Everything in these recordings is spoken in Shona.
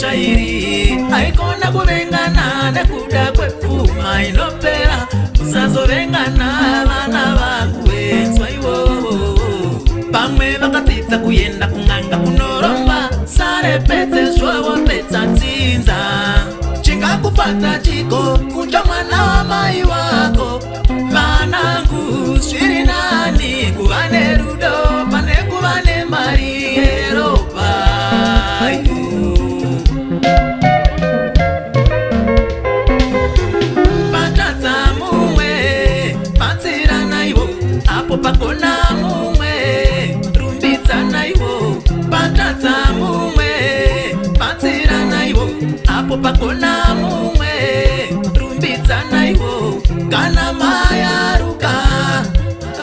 shairi haikona kuvengana nekuda kwepfuma inopera. Usazovengana vana vakuedzwa ivovo. Pamwe vakadzidza kuenda kun'anga kunoromba, sare pedze zvovo pedza nzinza. Chingakufadza chiko kucha mwana wamai wako. Vanangu zviri nani kuva nerudo pane kuva nemari yeropa. Patadza mumwe batsirana ivo, apo pakona mumwe rumbidzana ivo. Patadza mumwe batsirana ivo, apo pakona mumwe rumbidzana ivo. Kana mayaruka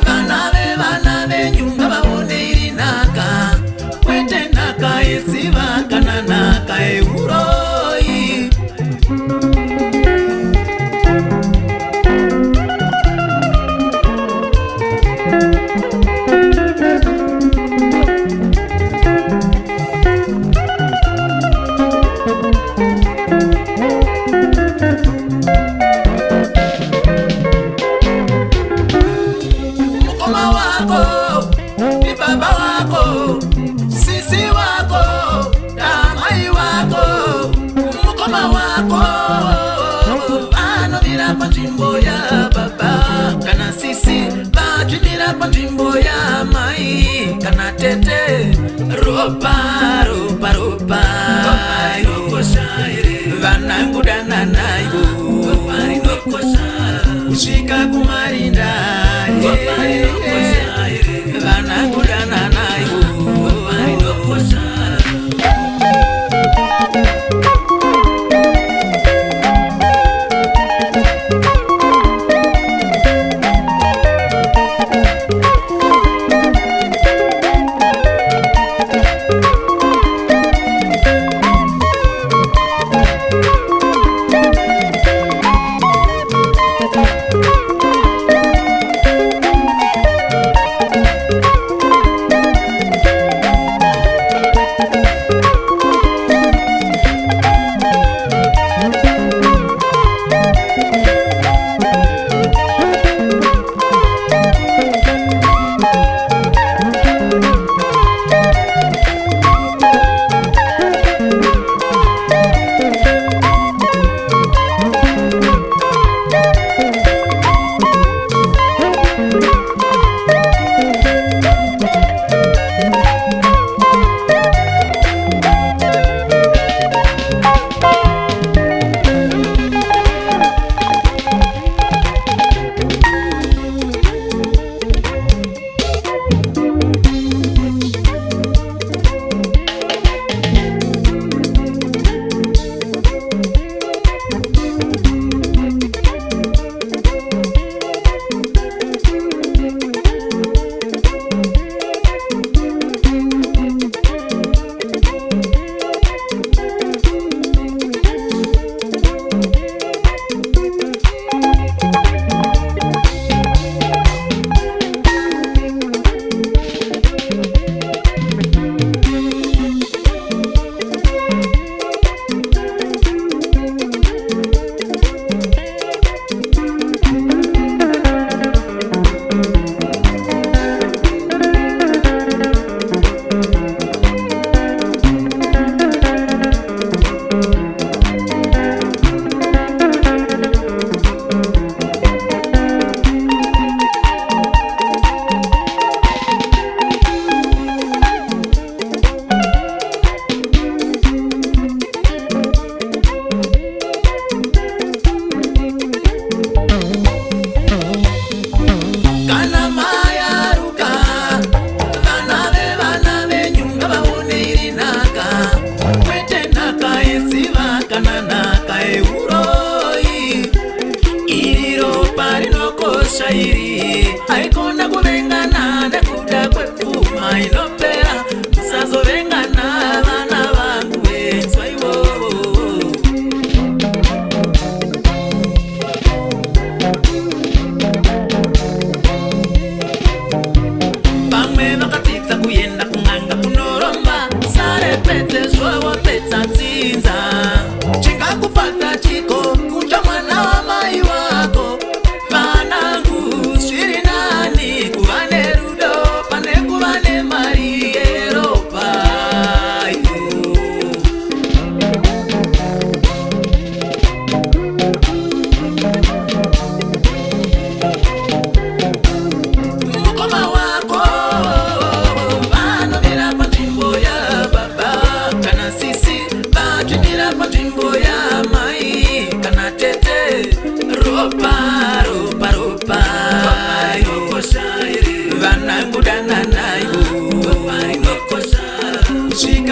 vana venyu ngavaone iri nhaka, kwete nhaka yedziva kana nhaka yeuroi. Mukoma wako ni baba wako, sisi wako damai wako. Mukoma wako vanomira panzvimbo ya baba kana sisi vachimira panzvimbo ya mai kana tete. Ropa ropa ropa vanangu dananaivo kusvika kumarinda vanangu dananaivo.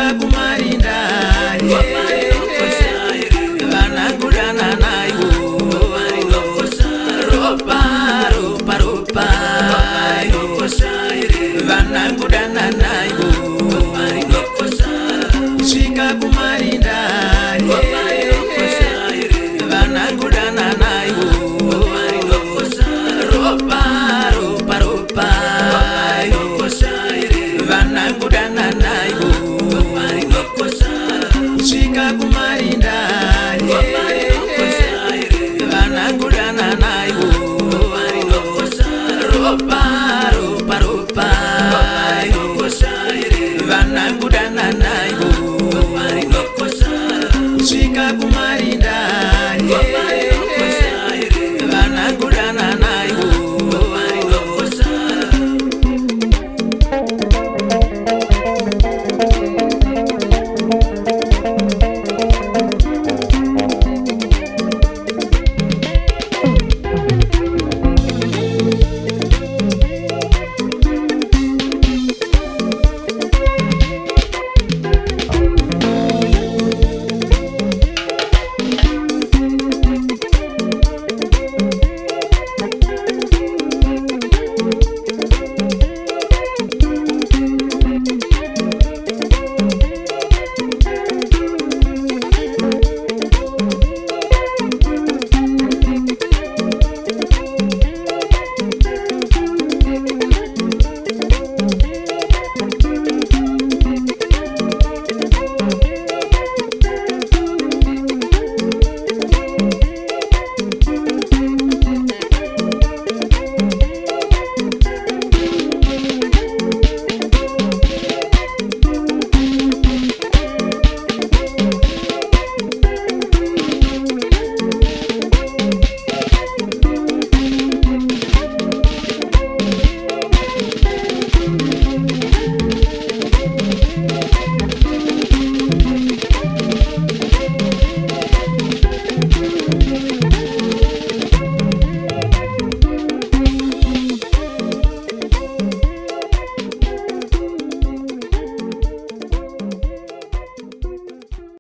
kusvika kumarinda vanangudana naivo ropa ropa ropa vanangudana naivo kusvika kumarinda vanangudana naivo ropa ropa ropa vanangudana naivo kusvika kumarinda vanangudana naivo ropa ropa ropa vanangudana naivo kusvika kumarinda